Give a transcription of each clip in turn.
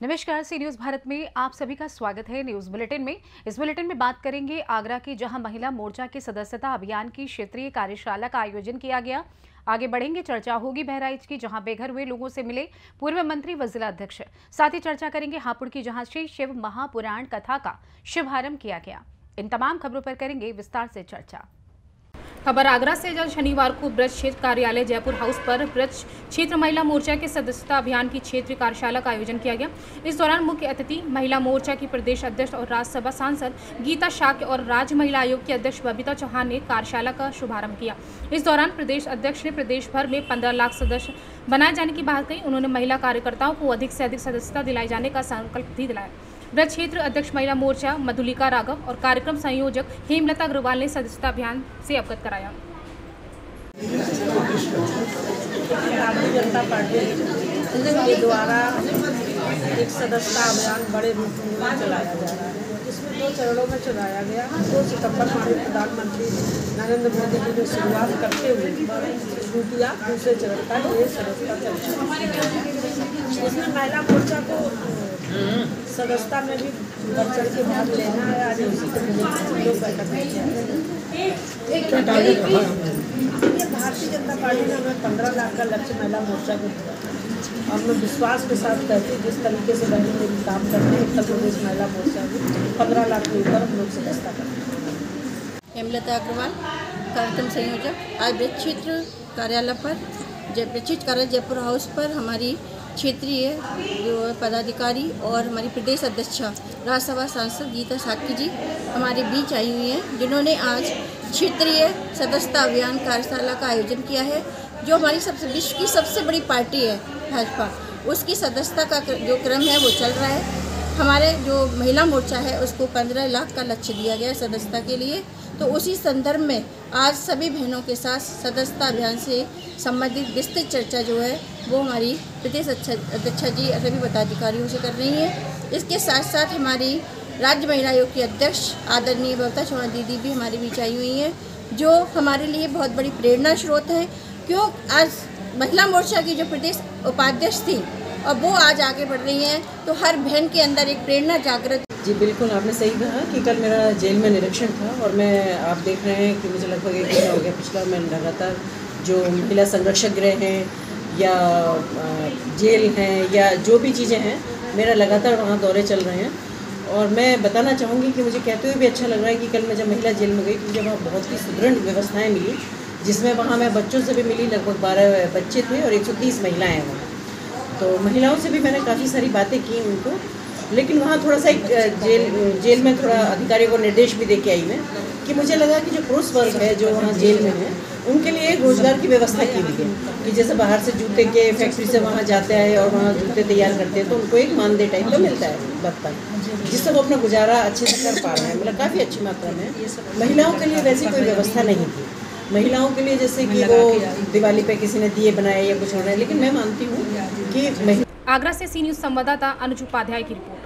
नमस्कार, सी न्यूज़ भारत में आप सभी का स्वागत है। न्यूज़ बुलेटिन में इस बुलेटिन में बात करेंगे आगरा की, जहां महिला मोर्चा के सदस्यता अभियान की क्षेत्रीय कार्यशाला का आयोजन किया गया। आगे बढ़ेंगे, चर्चा होगी बहराइच की, जहां बेघर हुए लोगों से मिले पूर्व मंत्री व जिलाध्यक्ष। साथ ही चर्चा करेंगे हापुड़ की, जहां श्री शिव महापुराण कथा का शुभारंभ किया गया। इन तमाम खबरों पर करेंगे विस्तार से चर्चा। खबर आगरा से जल शनिवार को ब्रज क्षेत्र कार्यालय जयपुर हाउस पर ब्रज क्षेत्र महिला मोर्चा के सदस्यता अभियान की क्षेत्रीय कार्यशाला का आयोजन किया गया। इस दौरान मुख्य अतिथि महिला मोर्चा की प्रदेश अध्यक्ष और राज्यसभा सांसद गीता शाक्य और राज्य महिला आयोग की अध्यक्ष बबीता चौहान ने कार्यशाला का शुभारंभ किया। इस दौरान प्रदेश अध्यक्ष ने प्रदेश भर में 15 लाख सदस्य बनाए जाने की बात कही। उन्होंने महिला कार्यकर्ताओं को अधिक से अधिक सदस्यता दिलाए जाने का संकल्प भी दिलाया। ब्रज क्षेत्र अध्यक्ष महिला मोर्चा मधुलिका राघव और कार्यक्रम संयोजक हेमलता अग्रवाल ने सदस्यता अभियान से अवगत कराया। भारतीय जनता पार्टी के द्वारा एक सदस्यता अभियान बड़े रूप में चलाया जा रहा है, जिसमें 2 चरणों में चलाया गया। 2 सितंबर माननीय प्रधानमंत्री नरेंद्र मोदी जी ने शुरुआत करते हुए शुरू किया। दूसरे चरण का ये सदस्यता चल, इसमें महिला मोर्चा को सदस्यता में भी बढ़ चढ़ के भाग लेना है। आज उसी लोग बैठक में ये भारतीय जनता पार्टी ने हमें 15 लाख का लक्ष्य महिला मोर्चा को दिया। और मैं विश्वास के साथ कहती जिस तरीके से बहनें मेरी काम करते हैं, उत्तर प्रदेश महिला मोर्चा में 15 लाख के ऊपर हम लोग सदस्यता करते हैं। हेमलता अग्रवाल, कार्यक्रम संयोजक। आज ब्रज क्षेत्र कार्यालय पर ब्रज क्षेत्र कार्यालय जयपुर हाउस पर हमारी क्षेत्रीय जो पदाधिकारी और हमारी प्रदेश अध्यक्षा राज्यसभा सांसद गीता शाक्य जी हमारे बीच आई हुई हैं, जिन्होंने आज क्षेत्रीय सदस्यता अभियान कार्यशाला का आयोजन किया है। जो हमारी विश्व की सबसे बड़ी पार्टी है भाजपा, उसकी सदस्यता का जो क्रम है वो चल रहा है। हमारे जो महिला मोर्चा है उसको 15 लाख का लक्ष्य दिया गया है सदस्यता के लिए। तो उसी संदर्भ में आज सभी बहनों के साथ सदस्यता अभियान से संबंधित विस्तृत चर्चा जो है वो हमारी प्रदेश अध्यक्षा जी सभी पदाधिकारियों से कर रही हैं। इसके साथ साथ हमारी राज्य महिला आयोग की अध्यक्ष आदरणीय बबीता चौहान दीदी भी हमारे बीच आई हुई हैं, जो हमारे लिए बहुत बड़ी प्रेरणा स्रोत हैं। क्यों आज महिला मोर्चा की जो प्रदेश उपाध्यक्ष थी और वो आज आगे बढ़ रही हैं, तो हर बहन के अंदर एक प्रेरणा जागृत। जी बिल्कुल, आपने सही कहा कि कल मेरा जेल में निरीक्षण था और मैं आप देख रहे हैं कि मुझे लगभग 1 महीना हो गया पिछला। मैं लगातार जो महिला संरक्षक गृह हैं या जेल हैं या जो भी चीज़ें हैं, मेरा लगातार वहाँ दौरे चल रहे हैं। और मैं बताना चाहूँगी कि मुझे कहते हुए भी अच्छा लग रहा है कि कल मैं जब महिला जेल में गई तो मुझे वहाँ बहुत ही सुदृढ़ व्यवस्थाएँ मिली, जिसमें वहाँ मैं बच्चों से भी मिली। लगभग 12 बच्चे थे और 130 महिलाएँ हैं वहाँ। तो महिलाओं से भी मैंने काफ़ी सारी बातें की उनको, लेकिन वहाँ थोड़ा सा जेल में थोड़ा अधिकारियों को निर्देश भी दे के आई मैं कि मुझे लगा कि जो पुरुष वर्ग है जो वहाँ जेल में है उनके लिए रोजगार की व्यवस्था की हुई है कि जैसे बाहर से जूते के फैक्ट्री से वहाँ जाते हैं और वहाँ जूते तैयार करते हैं, तो उनको एक मानदेय टाइप का मिलता है लगता है, जिससे वो अपना गुजारा अच्छे से कर पा रहे हैं। मतलब काफ़ी अच्छी मात्रा में महिलाओं के लिए वैसी कोई व्यवस्था नहीं थी। महिलाओं के लिए जैसे कि वो दिवाली पे किसी ने दिए बनाए या कुछ हो रहा है, लेकिन मैं मानती हूँ कि आगरा से सी न्यूज़ संवाददाता अनुज उपाध्याय की रिपोर्ट।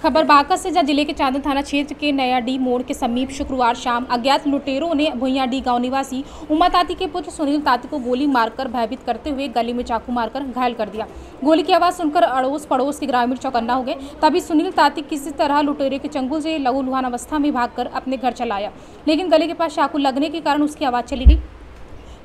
खबर बांका से, जहां जिले के चांदन थाना क्षेत्र के नयाडी मोड़ के समीप शुक्रवार शाम अज्ञात लुटेरों ने भुइयाडी गांव निवासी उमा ताती के पुत्र सुनील ताती को गोली मारकर भयभीत करते हुए गले में चाकू मारकर घायल कर दिया। गोली की आवाज़ सुनकर अड़ोस पड़ोस के ग्रामीण चौकन्ना हो गए। तभी सुनील ताती किसी तरह लुटेरे के चंगुल से लहूलुहान अवस्था में भागकर अपने घर चला आया, लेकिन गले के पास चाकू लगने के कारण उसकी आवाज़ चली गई।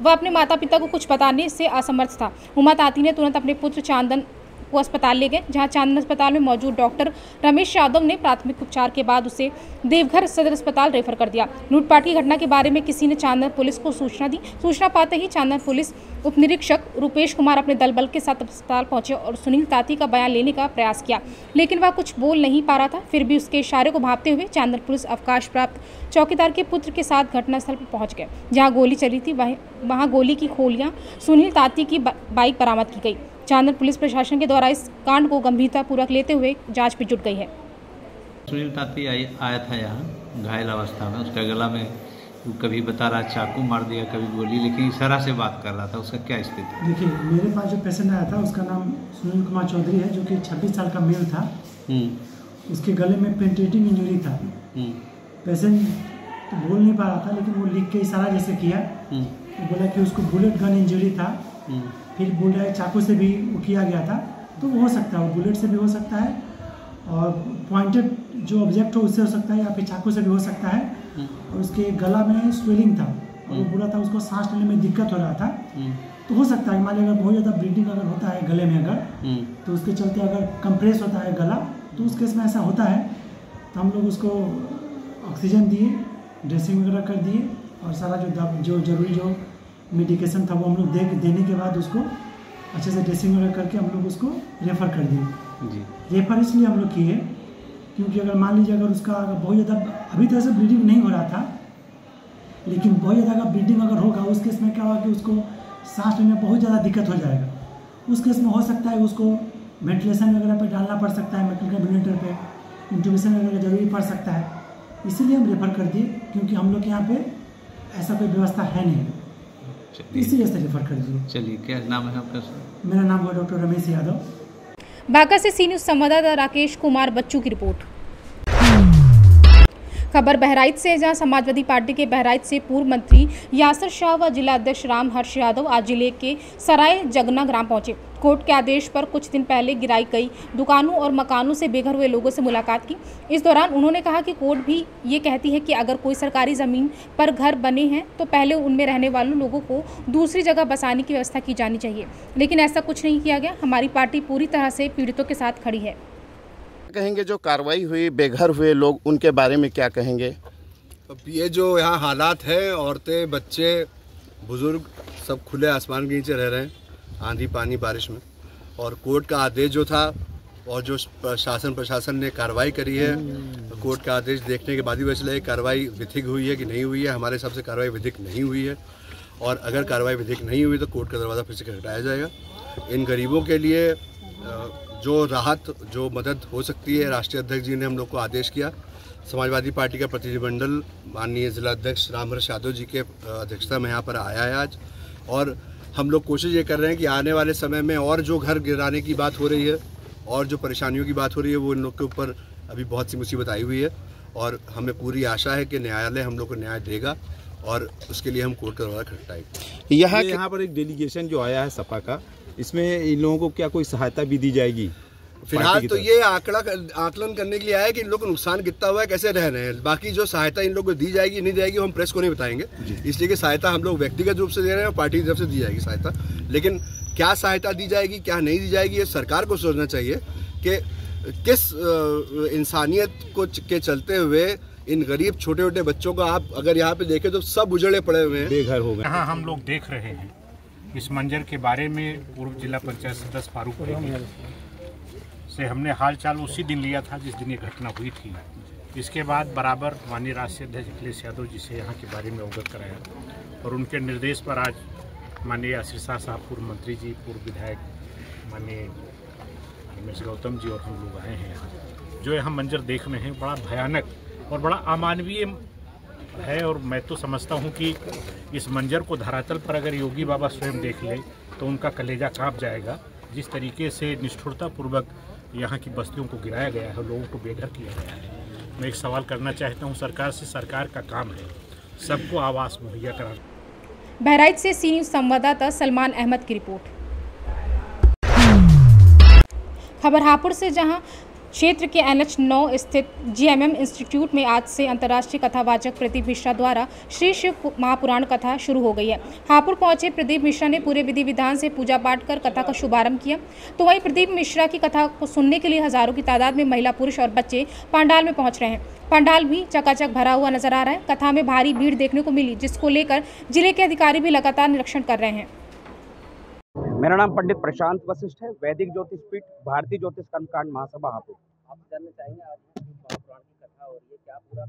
वह अपने माता पिता को कुछ बताने से असमर्थ था। उमा ताती ने तुरंत अपने पुत्र चांदन को अस्पताल ले गए, जहां चांदन अस्पताल में मौजूद डॉक्टर रमेश यादव ने प्राथमिक उपचार के बाद उसे देवघर सदर अस्पताल रेफर कर दिया। लूटपाट की घटना के बारे में किसी ने चांदन पुलिस को सूचना दी। सूचना पाते ही चांदन पुलिस उप निरीक्षक रुपेश कुमार अपने दल बल के साथ अस्पताल पहुंचे और सुनील ताती का बयान लेने का प्रयास किया, लेकिन वह कुछ बोल नहीं पा रहा था। फिर भी उसके इशारे को भांपते हुए चांदन पुलिस अवकाश प्राप्त चौकीदार के पुत्र के साथ घटनास्थल पर पहुंच गए, जहां गोली चली थी। वहां गोली की खोलियां सुनील ताती की बाइक बरामद की गई। चांदन पुलिस प्रशासन के द्वारा इस कांड को गंभीरतापूर्वक लेते हुए जांच में जुट गई है। सुनील ताती आया था यहाँ घायल अवस्था में। उसका गला में कभी बता रहा चाकू मार दिया, कभी गोली, लेकिन इशारा से बात कर रहा था। उसका क्या स्थिति? देखिए, मेरे पास जो पेशेंट आया था उसका नाम सुनील कुमार चौधरी है, जो कि 26 साल का मेल था। उसके गले में पेनिट्रेटिंग इंजरी था। पेशेंट तो बोल नहीं पा रहा था, लेकिन वो लिख के इशारा जैसे किया, बोला कि उसको बुलेट गन इंजरी था। फिर बोल रहा है चाकू से भी वो किया गया था, तो वो हो सकता है, वो बुलेट से भी हो सकता है और पॉइंटेड जो ऑब्जेक्ट हो उससे हो सकता है, या फिर चाकू से भी हो सकता है। और उसके गला में स्वेलिंग था और वो बोला था उसको सांस लेने में दिक्कत हो रहा था। तो हो सकता है मान लीजिए अगर बहुत ज़्यादा ब्लीडिंग अगर होता है गले में अगर, तो उसके चलते अगर कंप्रेस होता है गला, तो उस केस में ऐसा होता है। तो हम लोग उसको ऑक्सीजन दिए, ड्रेसिंग वगैरह कर दिए और सारा जो जरूरी जो मेडिकेशन था वो हम लोग देने के बाद उसको अच्छे से ड्रेसिंग वगैरह करके हम लोग उसको रेफ़र कर दिए जी। रेफ़र इसलिए हम लोग किए क्योंकि अगर मान लीजिए अगर उसका बहुत ज़्यादा अभी तो ऐसे ब्लीडिंग नहीं हो रहा था, लेकिन बहुत ज़्यादा अगर ब्लीडिंग अगर होगा उस केस में क्या होगा कि उसको सांस लेने में बहुत ज़्यादा दिक्कत हो जाएगा। उस केस में हो सकता है उसको वेंटिलेशन वगैरह पे डालना पड़ सकता है, मैकेनिकल वेंटिलेटर पे इंट्यूबेशन वगैरह जरूरी पड़ सकता है। इसीलिए हम रेफ़र कर दिए क्योंकि हम लोग के यहाँ पे ऐसा कोई व्यवस्था है नहीं, इसीलिए से रेफ़र कर दिए। चलिए, क्या नाम है आपका? मेरा नाम है डॉक्टर रमेश यादव। बांका से सी न्यूज़ संवाददाता राकेश कुमार बच्चू की रिपोर्ट। खबर बहराइच से, जहां समाजवादी पार्टी के बहराइच से पूर्व मंत्री यासिर शाह व जिला अध्यक्ष राम हर्ष यादव आज जिले के सराय जगना ग्राम पहुंचे। कोर्ट के आदेश पर कुछ दिन पहले गिराई गई दुकानों और मकानों से बेघर हुए लोगों से मुलाकात की। इस दौरान उन्होंने कहा कि कोर्ट भी ये कहती है कि अगर कोई सरकारी ज़मीन पर घर बने हैं तो पहले उनमें रहने वालों लोगों को दूसरी जगह बसाने की व्यवस्था की जानी चाहिए, लेकिन ऐसा कुछ नहीं किया गया। हमारी पार्टी पूरी तरह से पीड़ितों के साथ खड़ी है। कहेंगे जो कार्रवाई हुई बेघर हुए लोग, उनके बारे में क्या कहेंगे? अब ये जो यहाँ हालात है, औरतें बच्चे बुजुर्ग सब खुले आसमान के नीचे रह रहे हैं आंधी पानी बारिश में, और कोर्ट का आदेश जो था और जो शासन प्रशासन ने कार्रवाई करी है, कोर्ट का आदेश देखने के बाद ही वैसे लगे कार्रवाई विधिक हुई है कि नहीं हुई है। हमारे हिसाब से कार्रवाई विधिक नहीं हुई है, और अगर कार्रवाई विधिक नहीं हुई तो कोर्ट का दरवाज़ा फिर से खटखटाया जाएगा। इन गरीबों के लिए जो राहत जो मदद हो सकती है, राष्ट्रीय अध्यक्ष जी ने हम लोग को आदेश किया। समाजवादी पार्टी का प्रतिनिधिमंडल माननीय जिला अध्यक्ष राम हर्ष यादव जी के अध्यक्षता में यहाँ पर आया है आज, और हम लोग कोशिश ये कर रहे हैं कि आने वाले समय में और जो घर गिराने की बात हो रही है और जो परेशानियों की बात हो रही है वो इन लोग के ऊपर अभी बहुत सी मुसीबत आई हुई है, और हमें पूरी आशा है कि न्यायालय हम लोग को न्याय देगा और उसके लिए हम कोर्ट का दरवाजा खटखटाएंगे। यहाँ पर एक डेलीगेशन जो आया है सपा का, इसमें इन लोगों को क्या कोई सहायता भी दी जाएगी? फिलहाल तो ये आकलन करने के लिए आया है कि इन लोगों को नुकसान कितना हुआ है, कैसे रह रहे हैं। बाकी जो सहायता इन लोगों को दी जाएगी नहीं जाएगी हम प्रेस को नहीं बताएंगे, इसलिए कि सहायता हम लोग व्यक्तिगत रूप से दे रहे हैं और पार्टी की तरफ से दी जाएगी सहायता। लेकिन क्या सहायता दी जाएगी क्या नहीं दी जाएगी ये सरकार को सोचना चाहिए कि किस इंसानियत को के चलते हुए इन गरीब छोटे छोटे बच्चों को आप अगर यहाँ पे देखें तो सब उजड़े पड़े हुए हैं, बेघर हो गए। यहाँ हम लोग देख रहे हैं इस मंजर के बारे में पूर्व जिला पंचायत सदस्य फारूक से हमने हाल चाल उसी दिन लिया था जिस दिन ये घटना हुई थी। इसके बाद बराबर माननीय राष्ट्रीय अध्यक्ष अखिलेश यादव जी से यहाँ के बारे में अवगत कराया, और उनके निर्देश पर आज माननीय यासिर शाह साहब पूर्व मंत्री जी, पूर्व विधायक माननीय रमेश गौतम जी और हम लोग आए हैं यहाँ। जो यहाँ मंजर देख रहे हैं बड़ा भयानक और बड़ा अमानवीय है, और मैं तो समझता हूँ कि इस मंजर को धरातल पर अगर योगी बाबा स्वयं देख ले तो उनका कलेजा कांप जाएगा। जिस तरीके से निष्ठुरतापूर्वक यहाँ की बस्तियों को गिराया गया है, लोगों को बेघर किया गया है। मैं एक सवाल करना चाहता हूँ सरकार से, सरकार का काम है सबको आवास मुहैया कराना। बहराइच से सी न्यूज़ संवाददाता सलमान अहमद की रिपोर्ट। खबर हापुड़ से, जहां क्षेत्र के NH 9 स्थित GMM इंस्टीट्यूट में आज से अंतर्राष्ट्रीय कथावाचक प्रदीप मिश्रा द्वारा श्री शिव महापुराण कथा शुरू हो गई है। हापुड़ पहुंचे प्रदीप मिश्रा ने पूरे विधि विधान से पूजा पाठ कर कथा का शुभारंभ किया। तो वहीं प्रदीप मिश्रा की कथा को सुनने के लिए हजारों की तादाद में महिला, पुरुष और बच्चे पंडाल में पहुंच रहे हैं। पंडाल भी चकाचक भरा हुआ नजर आ रहा है। कथा में भारी भीड़ देखने को मिली, जिसको लेकर जिले के अधिकारी भी लगातार निरीक्षण कर रहे हैं। मेरा नाम पंडित प्रशांत वशिष्ठ है, वैदिक ज्योतिष पीठ भारतीय ज्योतिष कर्मकांड महासभा हापुड़। आप जानना चाहेंगे आज महापुराण की कथा हो रही है, क्या पूरा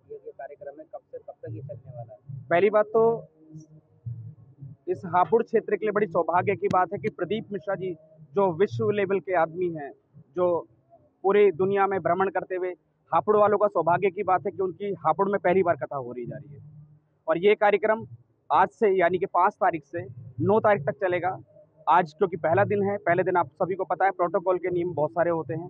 ये कार्यक्रम है, कब से कब तक ये चलने वाला है? पहली बात तो इस हापुड़ क्षेत्र के लिए बड़ी सौभाग्य की बात है कि प्रदीप मिश्रा जी जो विश्व लेवल के आदमी हैं, जो पूरी दुनिया में भ्रमण करते हुए, हापुड़ वालों का सौभाग्य की बात है कि उनकी हापुड़ में पहली बार कथा हो रही जा रही है। और ये कार्यक्रम आज से यानी कि 5 तारीख से 9 तारीख तक चलेगा। आज क्योंकि पहला दिन है, पहले दिन आप सभी को पता है प्रोटोकॉल के नियम बहुत सारे होते हैं।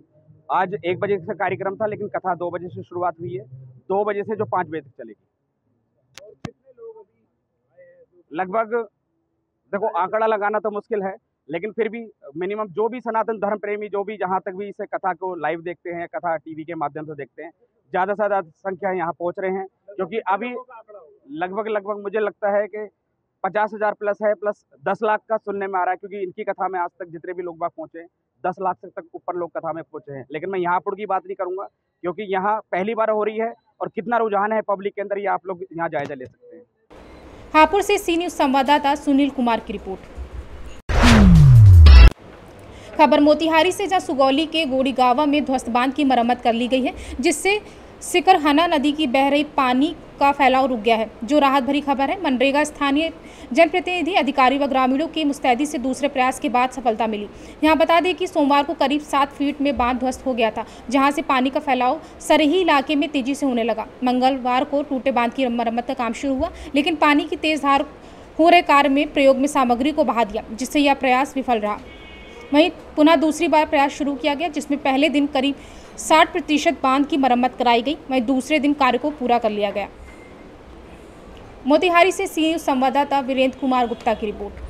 आज 1 बजे से कार्यक्रम था, लेकिन कथा 2 बजे से शुरुआत हुई है, 2 बजे से जो 5 बजे तक चलेगी। और कितने लोग अभी आए हैं? लगभग देखो आंकड़ा लगाना तो मुश्किल है, लेकिन फिर भी मिनिमम जो भी सनातन धर्म प्रेमी जो भी जहाँ तक भी इस कथा को लाइव देखते हैं, कथा टीवी के माध्यम से देखते हैं, ज़्यादा से ज़्यादा संख्या यहाँ पहुँच रहे हैं, क्योंकि अभी लगभग मुझे लगता है कि 50,000 प्लस है, प्लस 10 लाख का सुनने में आ रहा है, क्योंकि इनकी कथा में आज तक जितने भी लोग बाग पहुँचे 10 लाख से तक ऊपर लोग कथा में पहुँचे हैं। लेकिन मैं यहाँ पुर की बात नहीं करूँगा, क्योंकि यहाँ पहली बार हो रही है और कितना रुझान है पब्लिक के अंदर, ये आप लोग यहाँ जायजा ले सकते हैं। हापुड़ से सी न्यूज़ संवाददाता सुनील कुमार की रिपोर्ट। खबर मोतिहारी से, जहां सुगौली के गोड़ीगावा में ध्वस्त बांध की मरम्मत कर ली गई है, जिससे सिकरहना नदी की बह रही पानी का फैलाव रुक गया है, जो राहत भरी खबर है। मनरेगा स्थानीय जनप्रतिनिधि, अधिकारी व ग्रामीणों की मुस्तैदी से दूसरे प्रयास के बाद सफलता मिली। यहां बता दें कि सोमवार को करीब 7 फीट में बांध ध्वस्त हो गया था, जहां से पानी का फैलाव सरही इलाके में तेजी से होने लगा। मंगलवार को टूटे बांध की मरम्मत का काम शुरू हुआ, लेकिन पानी की तेज धार हो रहे कार्य में प्रयोग में सामग्री को बहा दिया, जिससे यह प्रयास विफल रहा। वहीं पुनः दूसरी बार प्रयास शुरू किया गया, जिसमें पहले दिन करीब 60% बांध की मरम्मत कराई गई, वहीं दूसरे दिन कार्य को पूरा कर लिया गया। मोतिहारी से सी न्यूज़ संवाददाता वीरेंद्र कुमार गुप्ता की रिपोर्ट।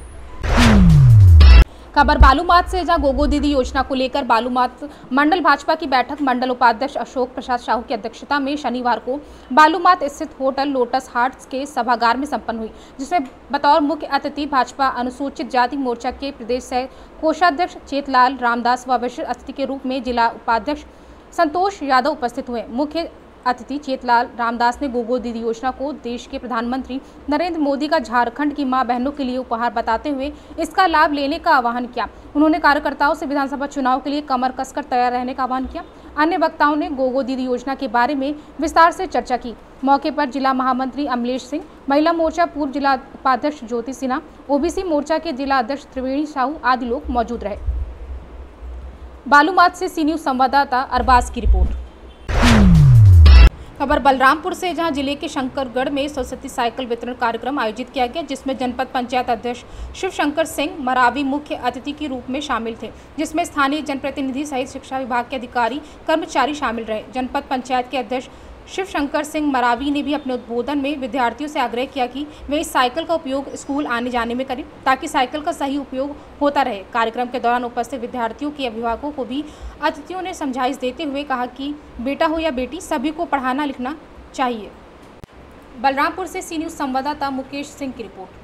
खबर बालूमाथ से, जहां गोगो दीदी योजना को लेकर बालूमाथ मंडल भाजपा की बैठक मंडल उपाध्यक्ष अशोक प्रसाद साहू की अध्यक्षता में शनिवार को बालूमाथ स्थित होटल लोटस हार्ट्स के सभागार में संपन्न हुई, जिसमें बतौर मुख्य अतिथि भाजपा अनुसूचित जाति मोर्चा के प्रदेश सह कोषाध्यक्ष चेतलाल रामदास व विशिष्ट अतिथि के रूप में जिला उपाध्यक्ष संतोष यादव उपस्थित हुए। मुख्य अतिथि चेतलाल रामदास ने गोगो दीदी योजना को देश के प्रधानमंत्री नरेंद्र मोदी का झारखंड की मां बहनों के लिए उपहार बताते हुए इसका लाभ लेने का आह्वान किया। उन्होंने कार्यकर्ताओं से विधानसभा चुनाव के लिए कमर कसकर तैयार रहने का आह्वान किया। अन्य वक्ताओं ने गोगो दीदी योजना के बारे में विस्तार से चर्चा की। मौके पर जिला महामंत्री अमलेश सिंह, महिला मोर्चा पूर्व जिला उपाध्यक्ष ज्योति सिन्हा, ओबीसी मोर्चा के जिला अध्यक्ष त्रिवेणी साहू आदि लोग मौजूद रहे। बालूमाथ से सी न्यूज़ संवाददाता अरबाज की रिपोर्ट। खबर बलरामपुर से, जहां जिले के शंकरगढ़ में सरस्वती साइकिल वितरण कार्यक्रम आयोजित किया गया, जिसमें जनपद पंचायत अध्यक्ष शिव शंकर सिंह मरावी मुख्य अतिथि के रूप में शामिल थे, जिसमें स्थानीय जनप्रतिनिधि सहित शिक्षा विभाग के अधिकारी कर्मचारी शामिल रहे। जनपद पंचायत के अध्यक्ष शिव शंकर सिंह मरावी ने भी अपने उद्बोधन में विद्यार्थियों से आग्रह किया कि वे इस साइकिल का उपयोग स्कूल आने जाने में करें, ताकि साइकिल का सही उपयोग होता रहे। कार्यक्रम के दौरान उपस्थित विद्यार्थियों के अभिभावकों को भी अतिथियों ने समझाइश देते हुए कहा कि बेटा हो या बेटी, सभी को पढ़ाना लिखना चाहिए। बलरामपुर से सी न्यूज़ संवाददाता मुकेश सिंह की रिपोर्ट।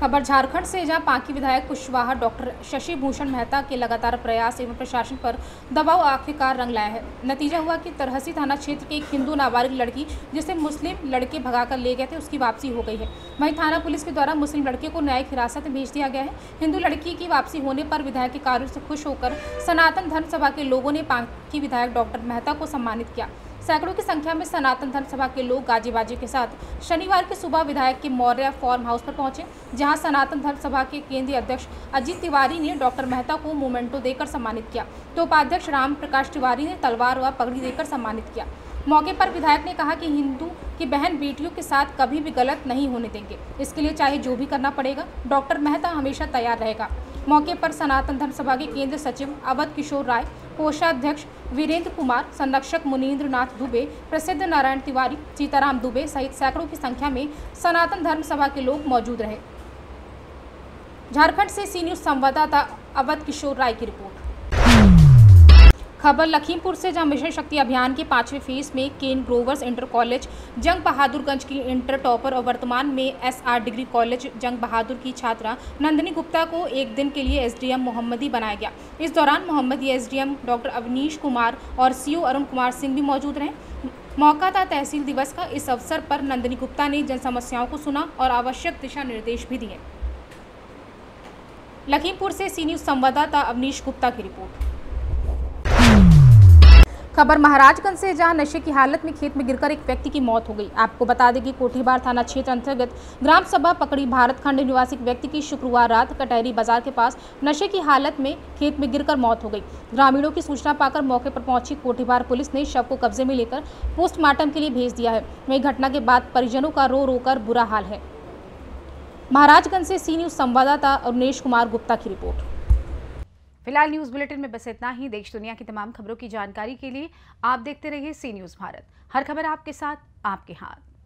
खबर झारखंड से, जहां पांकी विधायक कुशवाहा डॉक्टर शशि भूषण मेहता के लगातार प्रयास एवं प्रशासन पर दबाव आखिरकार रंग लाया है। नतीजा हुआ कि तरहसी थाना क्षेत्र के एक हिंदू नाबालिग लड़की, जिसे मुस्लिम लड़के भगाकर ले गए थे, उसकी वापसी हो गई है। वहीं थाना पुलिस के द्वारा मुस्लिम लड़के को न्यायिक हिरासत में भेज दिया गया है। हिंदू लड़की की वापसी होने पर विधायक के कार्यों से खुश होकर सनातन धर्म सभा के लोगों ने पांकी विधायक डॉक्टर मेहता को सम्मानित किया। सैकड़ों की संख्या में सनातन धर्म सभा के लोग गाजी बाजी के साथ शनिवार की सुबह विधायक के मौर्य फार्म हाउस पर पहुंचे, जहां सनातन धर्म सभा के केंद्रीय अध्यक्ष अजीत तिवारी ने डॉक्टर मेहता को मोमेंटो देकर सम्मानित किया, तो उपाध्यक्ष राम प्रकाश तिवारी ने तलवार व पगड़ी देकर सम्मानित किया। मौके पर विधायक ने कहा कि हिंदू की बहन बेटियों के साथ कभी भी गलत नहीं होने देंगे, इसके लिए चाहे जो भी करना पड़ेगा, डॉक्टर मेहता हमेशा तैयार रहेगा। मौके पर सनातन धर्म सभा के केंद्रीय सचिव अवध किशोर राय, कोषाध्यक्ष वीरेंद्र कुमार, संरक्षक मुनीन्द्र नाथ दुबे, प्रसिद्ध नारायण तिवारी, सीताराम दुबे सहित सैकड़ों की संख्या में सनातन धर्म सभा के लोग मौजूद रहे। झारखंड से सी न्यूज़ संवाददाता अवध किशोर राय की रिपोर्ट। खबर लखीमपुर से, जहां मिशन शक्ति अभियान के 5वें फेज में केन ग्रोवर्स इंटर कॉलेज जंग बहादुरगंज की इंटर टॉपर और वर्तमान में SR डिग्री कॉलेज जंग बहादुर की छात्रा नंदिनी गुप्ता को एक दिन के लिए SDM मोहम्मदी बनाया गया। इस दौरान मोहम्मदी SDM डॉक्टर अवनीश कुमार और CO अरुण कुमार सिंह भी मौजूद रहे। मौका था तहसील दिवस का। इस अवसर पर नंदिनी गुप्ता ने जन समस्याओं को सुना और आवश्यक दिशा निर्देश भी दिए। लखीमपुर से सी न्यूज़ संवाददाता अवनीश गुप्ता की रिपोर्ट। खबर महाराजगंज से, जहां नशे की हालत में खेत में गिरकर एक व्यक्ति की मौत हो गई। आपको बता दें कि कोठीबार थाना क्षेत्र अंतर्गत ग्राम सभा पकड़ी भारत खंड निवासी व्यक्ति की शुक्रवार रात कटहरी बाजार के पास नशे की हालत में खेत में गिरकर मौत हो गई। ग्रामीणों की सूचना पाकर मौके पर पहुंची कोठीबार पुलिस ने शव को कब्जे में लेकर पोस्टमार्टम के लिए भेज दिया है। वहीं घटना के बाद परिजनों का रो रो कर बुरा हाल है। महाराजगंज से सी न्यूज़ संवाददाता अरुणेश कुमार गुप्ता की रिपोर्ट। फिलहाल न्यूज़ बुलेटिन में बस इतना ही। देश दुनिया की तमाम खबरों की जानकारी के लिए आप देखते रहिए सी न्यूज़ भारत। हर खबर आपके साथ, आपके हाथ।